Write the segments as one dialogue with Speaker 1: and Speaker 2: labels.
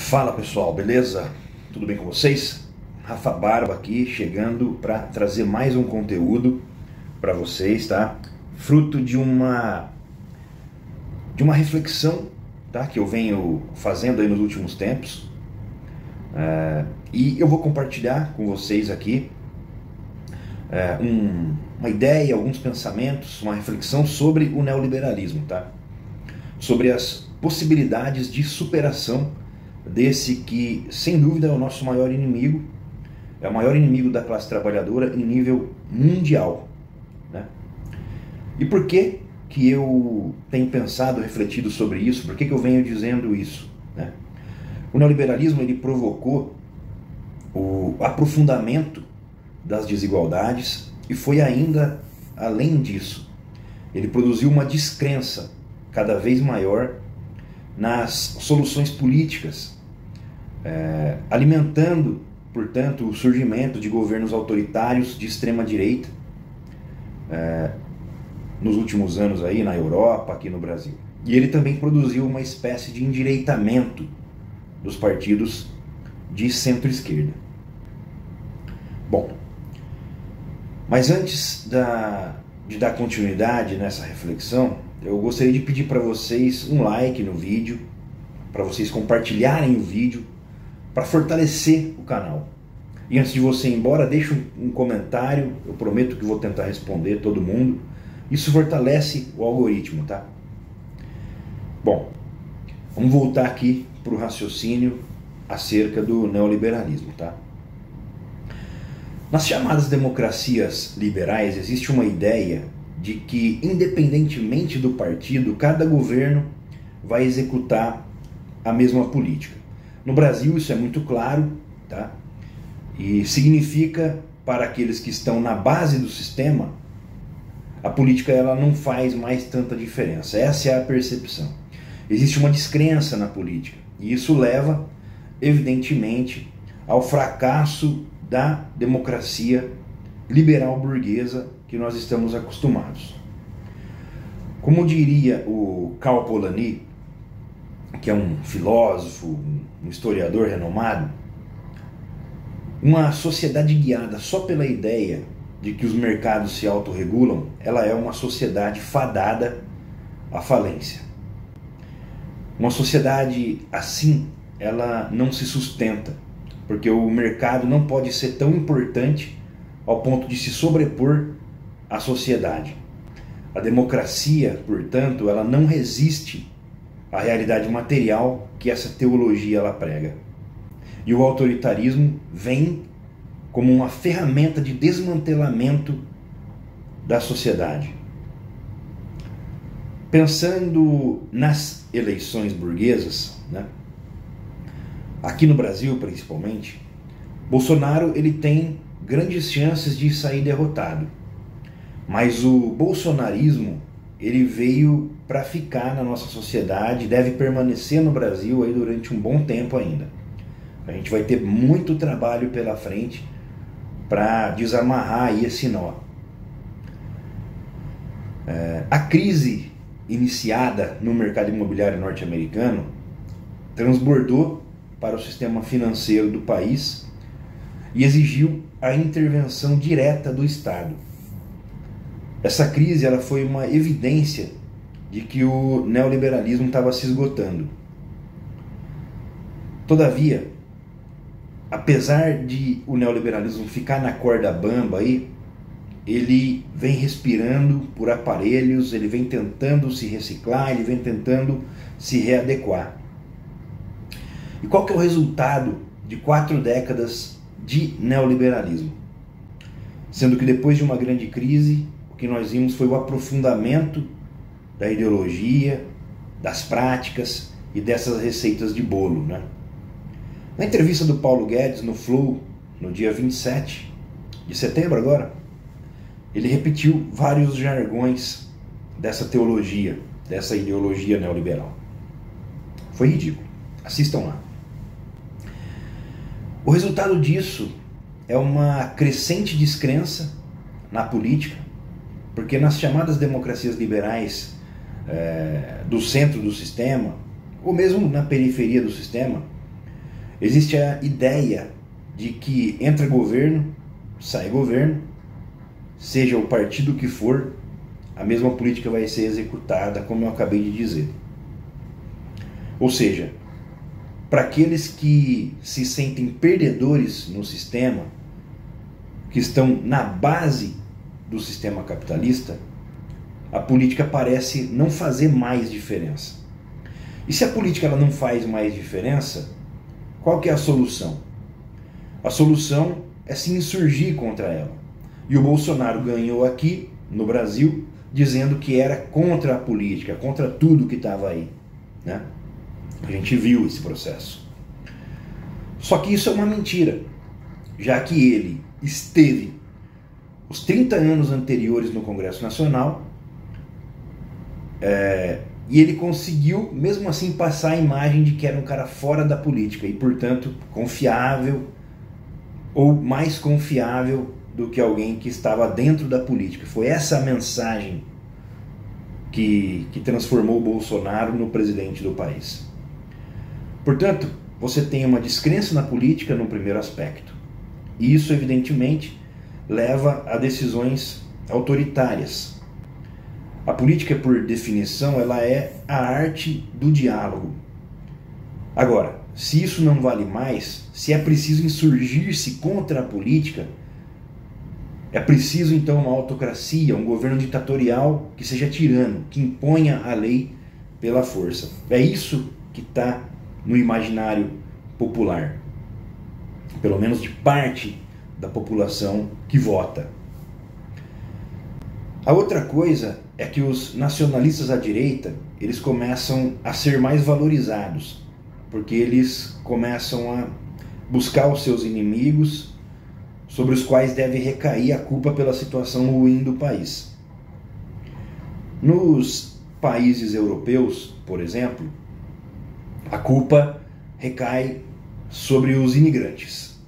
Speaker 1: Fala pessoal, beleza? Tudo bem com vocês? Rafa Barba aqui, chegando para trazer mais um conteúdo para vocês, tá? Fruto de uma reflexão, tá? Que eu venho fazendo aí nos últimos tempos, e eu vou compartilhar com vocês aqui uma ideia, alguns pensamentos, uma reflexão sobre o neoliberalismo, tá? Sobre as possibilidades de superação desse que, sem dúvida, é o nosso maior inimigo, é o maior inimigo da classe trabalhadora em nível mundial, né? E por que que eu tenho pensado, refletido sobre isso? Por que que eu venho dizendo isso, né? O neoliberalismo, ele provocou o aprofundamento das desigualdades e foi ainda além disso. Ele produziu uma descrença cada vez maior nas soluções políticas, alimentando, portanto, o surgimento de governos autoritários de extrema-direita nos últimos anos aí na Europa, aqui no Brasil. E ele também produziu uma espécie de endireitamento dos partidos de centro-esquerda. Bom, mas antes de dar continuidade nessa reflexão, eu gostaria de pedir para vocês um like no vídeo, para vocês compartilharem o vídeo, para fortalecer o canal. E antes de você ir embora, deixa um comentário, eu prometo que vou tentar responder todo mundo. Isso fortalece o algoritmo, tá? Bom, vamos voltar aqui para o raciocínio acerca do neoliberalismo, tá? Nas chamadas democracias liberais existe uma ideia de que, independentemente do partido, cada governo vai executar a mesma política. No Brasil isso é muito claro, tá? E significa, para aqueles que estão na base do sistema, a política ela não faz mais tanta diferença. Essa é a percepção. Existe uma descrença na política e isso leva, evidentemente, ao fracasso da democracia liberal burguesa que nós estamos acostumados. Como diria o Karl Polanyi, que é um filósofo, um historiador renomado, uma sociedade guiada só pela ideia de que os mercados se autorregulam, ela é uma sociedade fadada à falência. Uma sociedade assim, ela não se sustenta, porque o mercado não pode ser tão importante ao ponto de se sobrepor à sociedade. A democracia, portanto, ela não resiste à realidade material que essa teologia ela prega. E o autoritarismo vem como uma ferramenta de desmantelamento da sociedade. Pensando nas eleições burguesas, né? Aqui no Brasil principalmente, Bolsonaro ele tem grandes chances de sair derrotado. Mas o bolsonarismo ele veio para ficar na nossa sociedade, deve permanecer no Brasil aí durante um bom tempo ainda. A gente vai ter muito trabalho pela frente para desamarrar aí esse nó. A crise iniciada no mercado imobiliário norte-americano transbordou para o sistema financeiro do país e exigiu a intervenção direta do Estado. Essa crise ela foi uma evidência de que o neoliberalismo estava se esgotando. Todavia, apesar de o neoliberalismo ficar na corda bamba aí, ele vem respirando por aparelhos, ele vem tentando se reciclar, ele vem tentando se readequar. E qual que é o resultado de 4 décadas de neoliberalismo? Sendo que depois de uma grande crise, o que nós vimos foi o aprofundamento da ideologia, das práticas e dessas receitas de bolo, né? Na entrevista do Paulo Guedes no Flow, no dia 27 de setembro agora, ele repetiu vários jargões dessa teologia, dessa ideologia neoliberal. Foi ridículo. Assistam lá. O resultado disso é uma crescente descrença na política, porque nas chamadas democracias liberais do centro do sistema, ou mesmo na periferia do sistema, Existe a ideia de que entra governo, sai governo, seja o partido que for, a mesma política vai ser executada, como eu acabei de dizer. Ou seja, para aqueles que se sentem perdedores no sistema, que estão na base do sistema capitalista, a política parece não fazer mais diferença. E se a política ela não faz mais diferença, qual que é a solução? A solução é se insurgir contra ela. E o Bolsonaro ganhou aqui, no Brasil, dizendo que era contra a política, contra tudo que estava aí, né? A gente viu esse processo. Só que isso é uma mentira, já que ele esteve os 30 anos anteriores no Congresso Nacional e ele conseguiu, mesmo assim, passar a imagem de que era um cara fora da política e, portanto, confiável ou mais confiável do que alguém que estava dentro da política. Foi essa a mensagem que transformou o Bolsonaro no presidente do país. Portanto, você tem uma descrença na política no primeiro aspecto. E isso, evidentemente, leva a decisões autoritárias. A política, por definição, ela é a arte do diálogo. Agora, se isso não vale mais, se é preciso insurgir-se contra a política, é preciso então uma autocracia, um governo ditatorial que seja tirano, que imponha a lei pela força. É isso que está no imaginário popular, pelo menos de parte da população que vota. A outra coisa é que os nacionalistas à direita, eles começam a ser mais valorizados, porque eles começam a buscar os seus inimigos, sobre os quais deve recair a culpa pela situação ruim do país. Nos países europeus, por exemplo, a culpa recai sobre os imigrantes.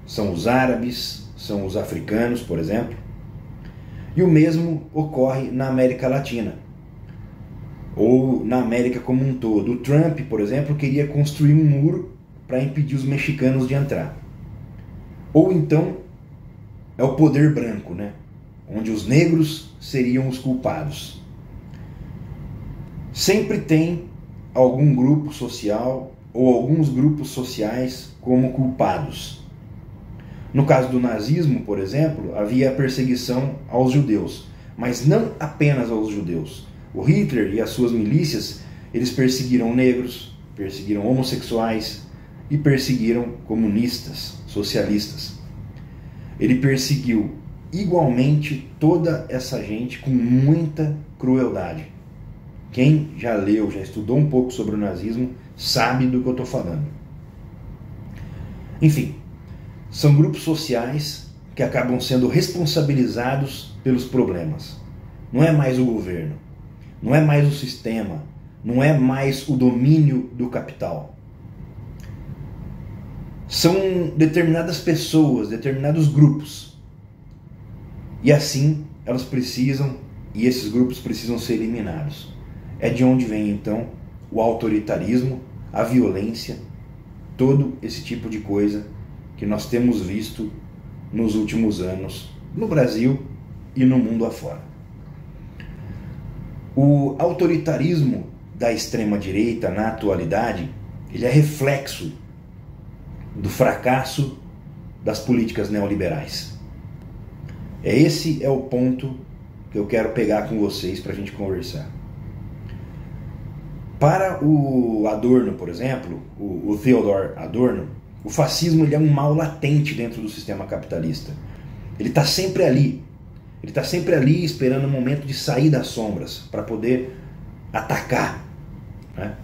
Speaker 1: São os árabes, são os africanos, por exemplo. E o mesmo ocorre na América Latina, ou na América como um todo. O Trump, por exemplo, queria construir um muro para impedir os mexicanos de entrar. Ou então é o poder branco, né? Onde os negros seriam os culpados. Sempre tem algum grupo social ou alguns grupos sociais como culpados. No caso do nazismo, por exemplo, havia a perseguição aos judeus, mas não apenas aos judeus. O Hitler e as suas milícias, eles perseguiram negros, perseguiram homossexuais e perseguiram comunistas, socialistas. Ele perseguiu igualmente toda essa gente com muita crueldade. Quem já leu, já estudou um pouco sobre o nazismo, sabe do que eu estou falando. Enfim, são grupos sociais que acabam sendo responsabilizados pelos problemas. Não é mais o governo, não é mais o sistema, não é mais o domínio do capital. São determinadas pessoas, determinados grupos. E assim elas precisam, e esses grupos precisam ser eliminados. É de onde vem então o autoritarismo, a violência, todo esse tipo de coisa que nós temos visto nos últimos anos no Brasil e no mundo afora. O autoritarismo da extrema-direita na atualidade, ele é reflexo do fracasso das políticas neoliberais. Esse é o ponto que eu quero pegar com vocês para a gente conversar. Para o Adorno, por exemplo, o Theodor Adorno, o fascismo ele é um mal latente dentro do sistema capitalista. Ele está sempre ali. Ele está sempre ali esperando o momento de sair das sombras para poder atacar, né?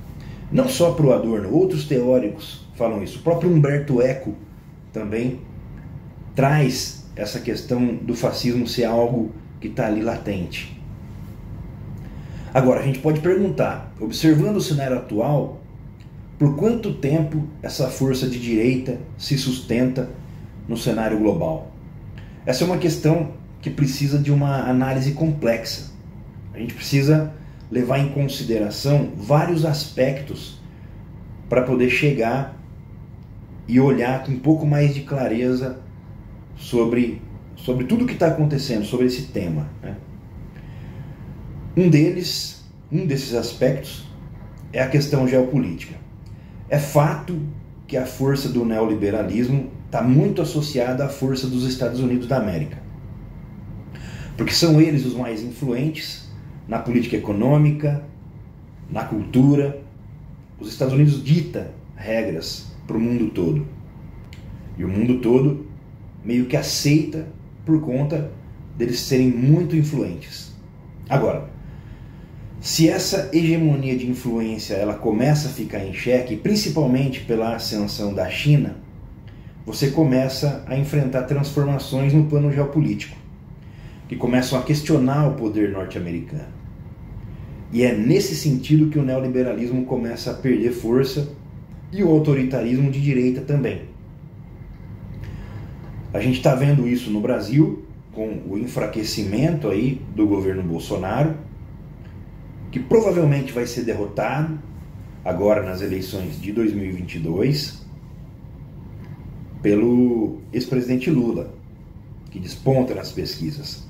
Speaker 1: Não só para o Adorno, outros teóricos falam isso. O próprio Umberto Eco também traz essa questão do fascismo ser algo que está ali latente. Agora, a gente pode perguntar, observando o cenário atual, por quanto tempo essa força de direita se sustenta no cenário global? Essa é uma questão que precisa de uma análise complexa. A gente precisa levar em consideração vários aspectos para poder chegar e olhar com um pouco mais de clareza sobre tudo o que está acontecendo, sobre esse tema, né? Um desses aspectos é a questão geopolítica. É fato que a força do neoliberalismo está muito associada à força dos Estados Unidos da América, porque são eles os mais influentes na política econômica, na cultura. Os Estados Unidos dita regras para o mundo todo, e o mundo todo meio que aceita por conta deles serem muito influentes. Agora, se essa hegemonia de influência ela começa a ficar em xeque, principalmente pela ascensão da China, você começa a enfrentar transformações no plano geopolítico, que começam a questionar o poder norte-americano. E é nesse sentido que o neoliberalismo começa a perder força e o autoritarismo de direita também. A gente está vendo isso no Brasil, com o enfraquecimento aí do governo Bolsonaro, que provavelmente vai ser derrotado agora nas eleições de 2022 pelo ex-presidente Lula, que desponta nas pesquisas.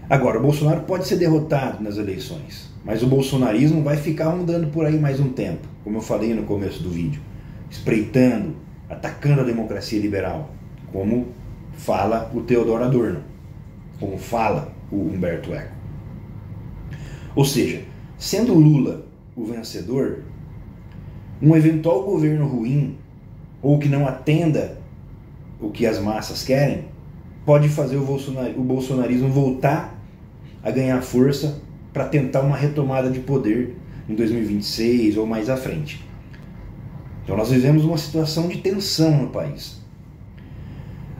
Speaker 1: Agora, o Bolsonaro pode ser derrotado nas eleições, mas o bolsonarismo vai ficar rondando por aí mais um tempo, como eu falei no começo do vídeo, espreitando, atacando a democracia liberal, como fala o Theodor Adorno, como fala o Humberto Eco. Ou seja, sendo Lula o vencedor, um eventual governo ruim ou que não atenda o que as massas querem, pode fazer o bolsonarismo voltar a ganhar força para tentar uma retomada de poder em 2026 ou mais à frente. Então nós vivemos uma situação de tensão no país.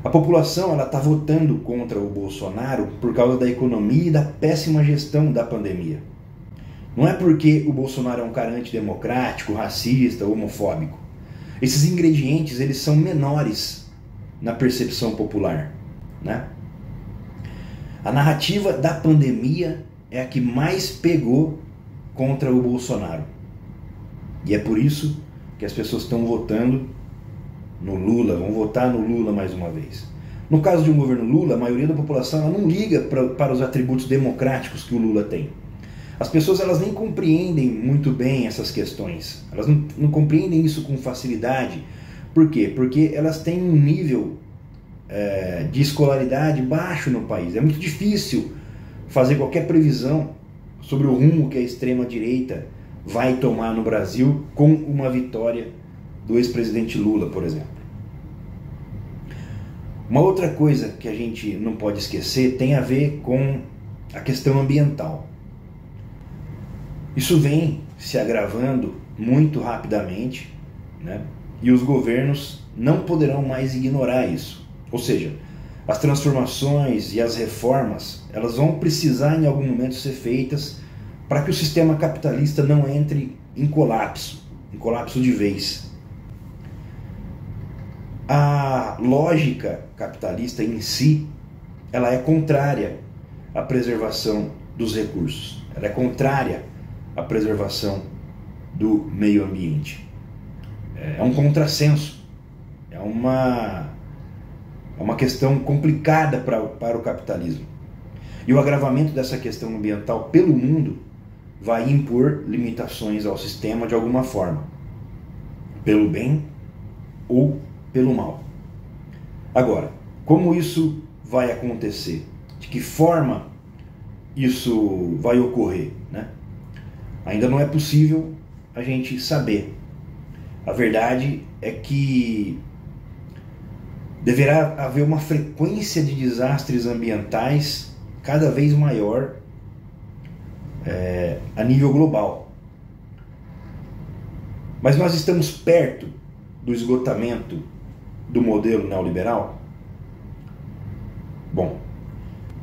Speaker 1: A população está votando contra o Bolsonaro por causa da economia e da péssima gestão da pandemia. Não é porque o Bolsonaro é um cara antidemocrático, racista, homofóbico. Esses ingredientes eles são menores na percepção popular, né? A narrativa da pandemia é a que mais pegou contra o Bolsonaro. E é por isso que as pessoas estão votando no Lula, vão votar no Lula mais uma vez. No caso de um governo Lula, a maioria da população ela não liga para os atributos democráticos que o Lula tem. As pessoas elas nem compreendem muito bem essas questões. Elas não compreendem isso com facilidade. Por quê? Porque elas têm um nível de escolaridade baixo no país. É muito difícil fazer qualquer previsão sobre o rumo que a extrema-direita vai tomar no Brasil com uma vitória do ex-presidente Lula, por exemplo. Uma outra coisa que a gente não pode esquecer tem a ver com a questão ambiental. Isso vem se agravando muito rapidamente, né? E os governos não poderão mais ignorar isso. Ou seja, as transformações e as reformas, elas vão precisar em algum momento ser feitas para que o sistema capitalista não entre em colapso de vez. A lógica capitalista em si, ela é contrária à preservação dos recursos. Ela é contrária à preservação do meio ambiente. É um contrassenso. É uma questão complicada para o capitalismo. E o agravamento dessa questão ambiental pelo mundo vai impor limitações ao sistema de alguma forma, pelo bem ou pelo mal. Agora, como isso vai acontecer? De que forma isso vai ocorrer, né? Ainda não é possível a gente saber. A verdade é que deverá haver uma frequência de desastres ambientais cada vez maior a nível global. Mas nós estamos perto do esgotamento do modelo neoliberal? Bom,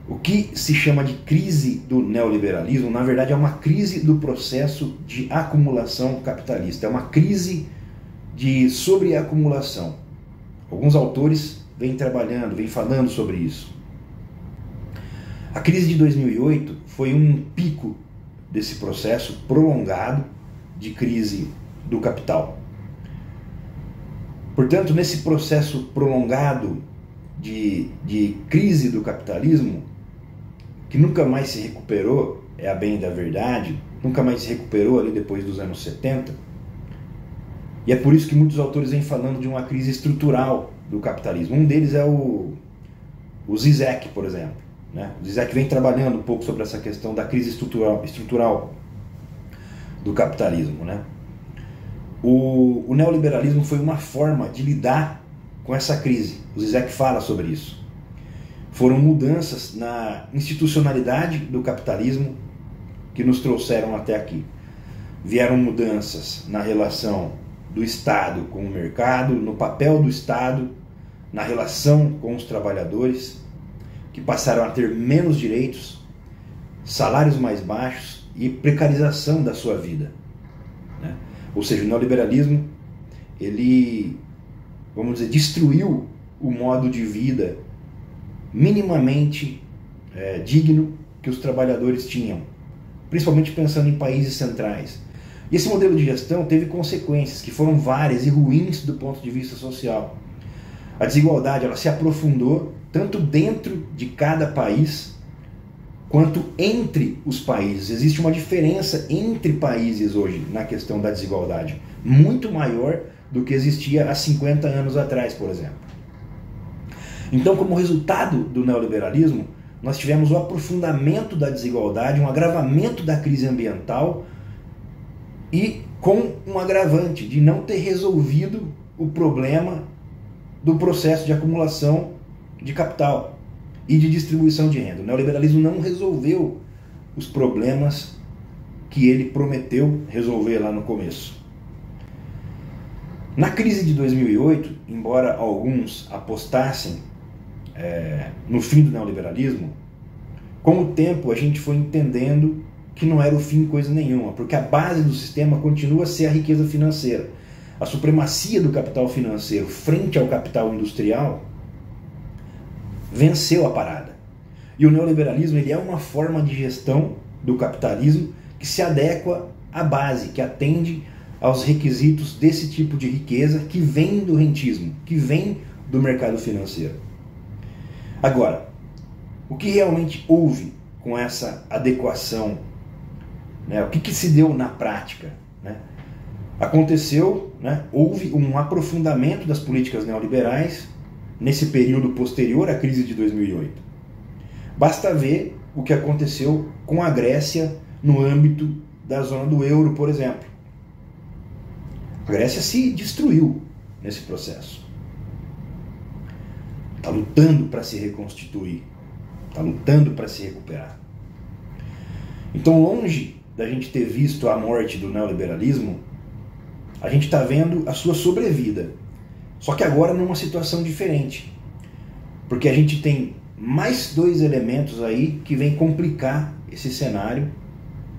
Speaker 1: o que se chama de crise do neoliberalismo, na verdade é uma crise do processo de acumulação capitalista, é uma crise de sobreacumulação. Alguns autores vêm trabalhando, vêm falando sobre isso. A crise de 2008 foi um pico desse processo prolongado de crise do capital. Portanto, nesse processo prolongado de crise do capitalismo, que nunca mais se recuperou, é a bem da verdade, nunca mais se recuperou ali depois dos anos 70, e é por isso que muitos autores vêm falando de uma crise estrutural do capitalismo. Um deles é o Zizek, por exemplo. O Zizek vem trabalhando um pouco sobre essa questão da crise estrutural do capitalismo. O neoliberalismo foi uma forma de lidar com essa crise. O Zizek fala sobre isso. Foram mudanças na institucionalidade do capitalismo que nos trouxeram até aqui. Vieram mudanças na relação do Estado com o mercado, no papel do Estado, na relação com os trabalhadores, que passaram a ter menos direitos, salários mais baixos e precarização da sua vida. Ou seja, o neoliberalismo, ele, vamos dizer, destruiu o modo de vida minimamente digno que os trabalhadores tinham, principalmente pensando em países centrais. E esse modelo de gestão teve consequências que foram várias e ruins do ponto de vista social. A desigualdade, ela se aprofundou tanto dentro de cada país quanto entre os países. Existe uma diferença entre países hoje na questão da desigualdade, muito maior do que existia há 50 anos atrás, por exemplo. Então, como resultado do neoliberalismo, nós tivemos o aprofundamento da desigualdade, um agravamento da crise ambiental e com um agravante de não ter resolvido o problema do processo de acumulação de capital e de distribuição de renda. O neoliberalismo não resolveu os problemas que ele prometeu resolver lá no começo. Na crise de 2008, embora alguns apostassem no fim do neoliberalismo, com o tempo a gente foi entendendo que não era o fim coisa nenhuma, porque a base do sistema continua a ser a riqueza financeira. A supremacia do capital financeiro frente ao capital industrial venceu a parada. E o neoliberalismo, ele é uma forma de gestão do capitalismo que se adequa à base, que atende aos requisitos desse tipo de riqueza que vem do rentismo, que vem do mercado financeiro. Agora, o que realmente houve com essa adequação? O que se deu na prática? Aconteceu, houve um aprofundamento das políticas neoliberais nesse período posterior à crise de 2008. Basta ver o que aconteceu com a Grécia no âmbito da zona do euro, por exemplo. A Grécia se destruiu nesse processo. Está lutando para se reconstituir, está lutando para se recuperar. Então, longe da gente ter visto a morte do neoliberalismo, a gente está vendo a sua sobrevida. Só que agora numa situação diferente. Porque a gente tem mais dois elementos aí que vêm complicar esse cenário,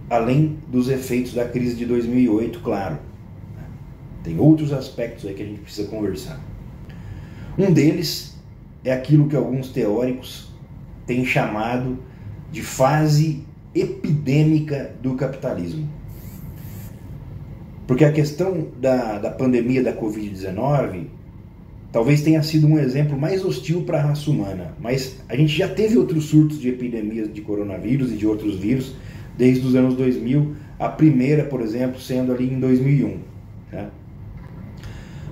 Speaker 1: além dos efeitos da crise de 2008, claro. Tem outros aspectos aí que a gente precisa conversar. Um deles é aquilo que alguns teóricos têm chamado de fase epidêmica do capitalismo. Porque a questão da pandemia da Covid-19 talvez tenha sido um exemplo mais hostil para a raça humana, mas a gente já teve outros surtos de epidemias de coronavírus e de outros vírus desde os anos 2000, a primeira, por exemplo, sendo ali em 2001.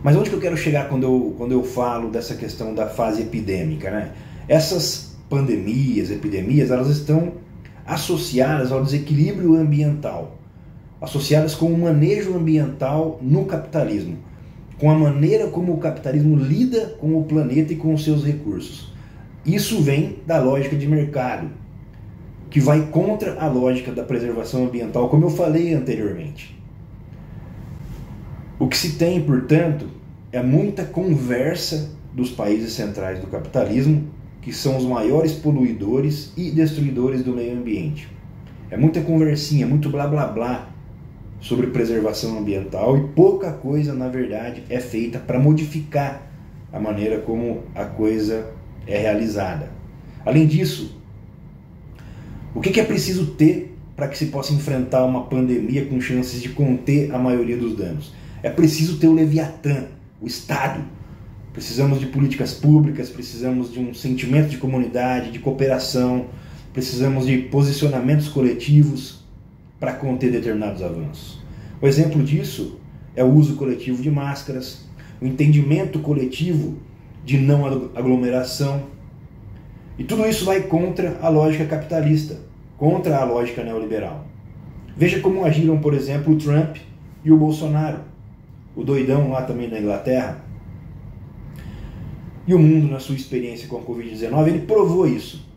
Speaker 1: Mas onde que eu quero chegar quando eu falo dessa questão da fase epidêmica? Essas pandemias, epidemias, elas estão associadas ao desequilíbrio ambiental, associadas com o manejo ambiental no capitalismo, com a maneira como o capitalismo lida com o planeta e com os seus recursos. Isso vem da lógica de mercado, que vai contra a lógica da preservação ambiental, como eu falei anteriormente. O que se tem, portanto, é muita conversa dos países centrais do capitalismo, que são os maiores poluidores e destruidores do meio ambiente. É muita conversinha, muito blá blá blá sobre preservação ambiental e pouca coisa, na verdade, é feita para modificar a maneira como a coisa é realizada. Além disso, o que é preciso ter para que se possa enfrentar uma pandemia com chances de conter a maioria dos danos? É preciso ter o Leviatã o Estado. Precisamos de políticas públicas, precisamos de um sentimento de comunidade, de cooperação, precisamos de posicionamentos coletivos para conter determinados avanços. O exemplo disso é o uso coletivo de máscaras, o entendimento coletivo de não aglomeração. E tudo isso vai contra a lógica capitalista, contra a lógica neoliberal. Veja como agiram, por exemplo, o Trump e o Bolsonaro, o doidão lá também da Inglaterra. E o mundo, na sua experiência com a Covid-19, ele provou isso.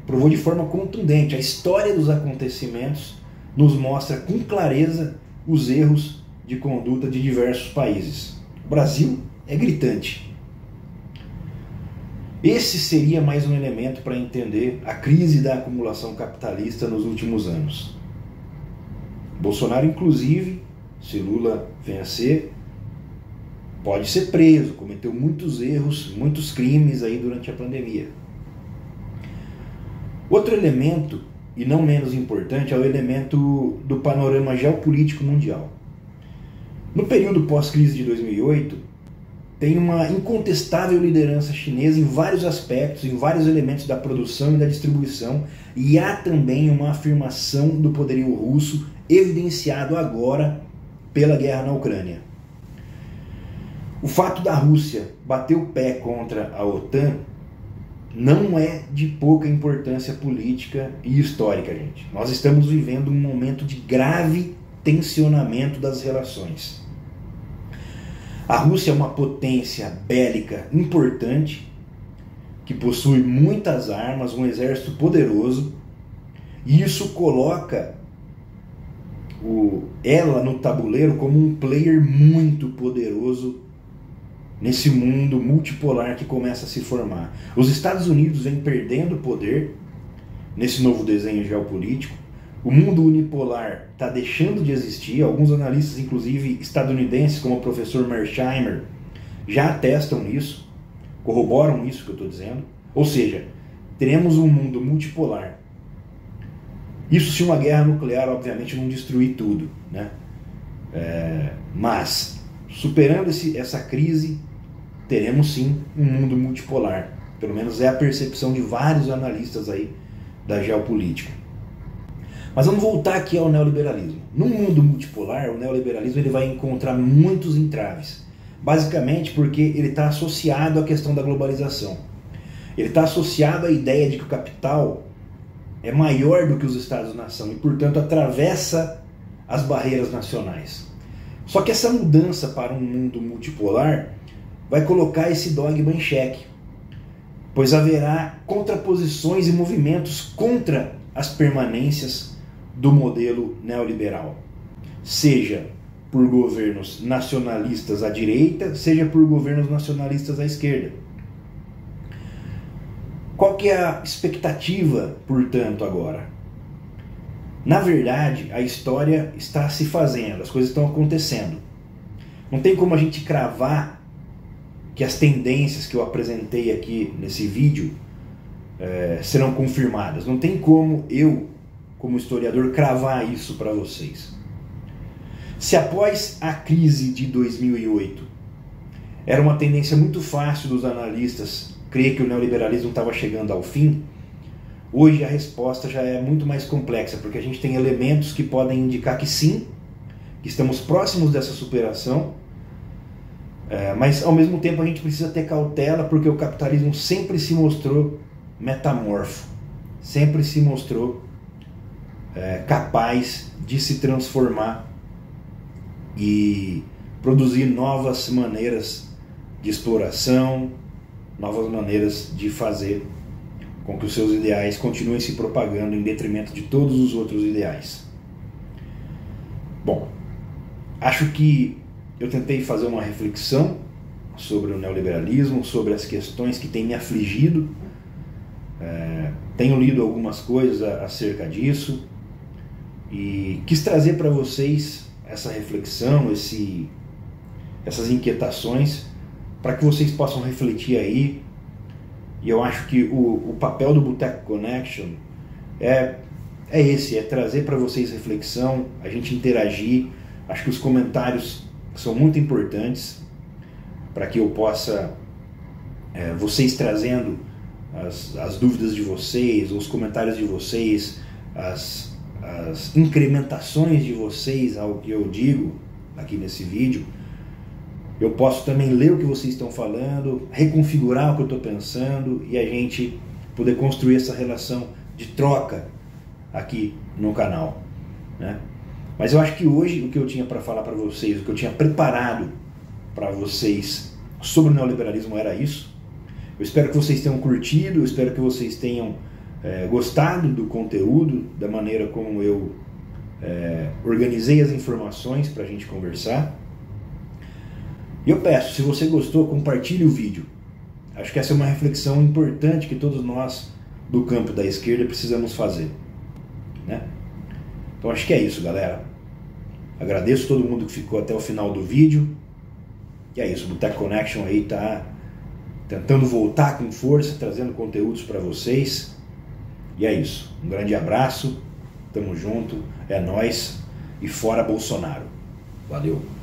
Speaker 1: Provou de forma contundente. A história dos acontecimentos nos mostra com clareza os erros de conduta de diversos países. O Brasil é gritante. Esse seria mais um elemento para entender a crise da acumulação capitalista nos últimos anos. Bolsonaro, inclusive, se Lula vencer, pode ser preso, cometeu muitos erros, muitos crimes aí durante a pandemia. Outro elemento, e não menos importante, é o elemento do panorama geopolítico mundial. No período pós-crise de 2008, tem uma incontestável liderança chinesa em vários aspectos, em vários elementos da produção e da distribuição, e há também uma afirmação do poderio russo, evidenciado agora pela guerra na Ucrânia. O fato da Rússia bater o pé contra a OTAN não é de pouca importância política e histórica, gente. Nós estamos vivendo um momento de grave tensionamento das relações. A Rússia é uma potência bélica importante, que possui muitas armas, um exército poderoso, e isso coloca ela no tabuleiro como um player muito poderoso nesse mundo multipolar que começa a se formar. Os Estados Unidos vêm perdendo poder nesse novo desenho geopolítico. O mundo unipolar está deixando de existir. Alguns analistas, inclusive estadunidenses, como o professor Mersheimer, já atestam isso, corroboram isso que eu estou dizendo. Ou seja, teremos um mundo multipolar. Isso se uma guerra nuclear, obviamente, não destruir tudo, né? Mas, superando essa crise, teremos sim um mundo multipolar. Pelo menos é a percepção de vários analistas aí da geopolítica. Mas vamos voltar aqui ao neoliberalismo. Num mundo multipolar, o neoliberalismo ele vai encontrar muitos entraves. Basicamente porque ele está associado à questão da globalização. Ele está associado à ideia de que o capital é maior do que os Estados-nação e, portanto, atravessa as barreiras nacionais. Só que essa mudança para um mundo multipolar vai colocar esse dogma em xeque, pois haverá contraposições e movimentos contra as permanências do modelo neoliberal, seja por governos nacionalistas à direita, seja por governos nacionalistas à esquerda. Qual que é a expectativa, portanto, agora? Na verdade, a história está se fazendo, as coisas estão acontecendo. Não tem como a gente cravar que as tendências que eu apresentei aqui nesse vídeo serão confirmadas. Não tem como eu, como historiador, cravar isso para vocês. Se após a crise de 2008 era uma tendência muito fácil dos analistas crer que o neoliberalismo estava chegando ao fim, hoje a resposta já é muito mais complexa, porque a gente tem elementos que podem indicar que sim, que estamos próximos dessa superação, mas ao mesmo tempo a gente precisa ter cautela, porque o capitalismo sempre se mostrou metamorfo, sempre se mostrou capaz de se transformar e produzir novas maneiras de exploração, novas maneiras de fazer com que os seus ideais continuem se propagando em detrimento de todos os outros ideais. Bom, acho que eu tentei fazer uma reflexão sobre o neoliberalismo, sobre as questões que têm me afligido. Tenho lido algumas coisas acerca disso e quis trazer para vocês essa reflexão, essas inquietações, para que vocês possam refletir aí. E eu acho que o papel do Boteco Connection é esse, é trazer para vocês reflexão, a gente interagir. Acho que os comentários são muito importantes. para que eu possa, vocês trazendo as dúvidas de vocês, os comentários de vocês, as incrementações de vocês ao que eu digo aqui nesse vídeo, eu posso também ler o que vocês estão falando, reconfigurar o que eu estou pensando e a gente poder construir essa relação de troca aqui no canal, né? Mas eu acho que hoje o que eu tinha para falar para vocês, o que eu tinha preparado para vocês sobre o neoliberalismo era isso. Eu espero que vocês tenham curtido, eu espero que vocês tenham gostado do conteúdo, da maneira como eu organizei as informações para a gente conversar. E eu peço, se você gostou, compartilhe o vídeo. Acho que essa é uma reflexão importante que todos nós do campo da esquerda precisamos fazer, né? Então acho que é isso, galera. Agradeço todo mundo que ficou até o final do vídeo. E é isso, o Boteco Connection aí tá tentando voltar com força, trazendo conteúdos para vocês. E é isso. Um grande abraço, tamo junto, é nóis e fora Bolsonaro. Valeu!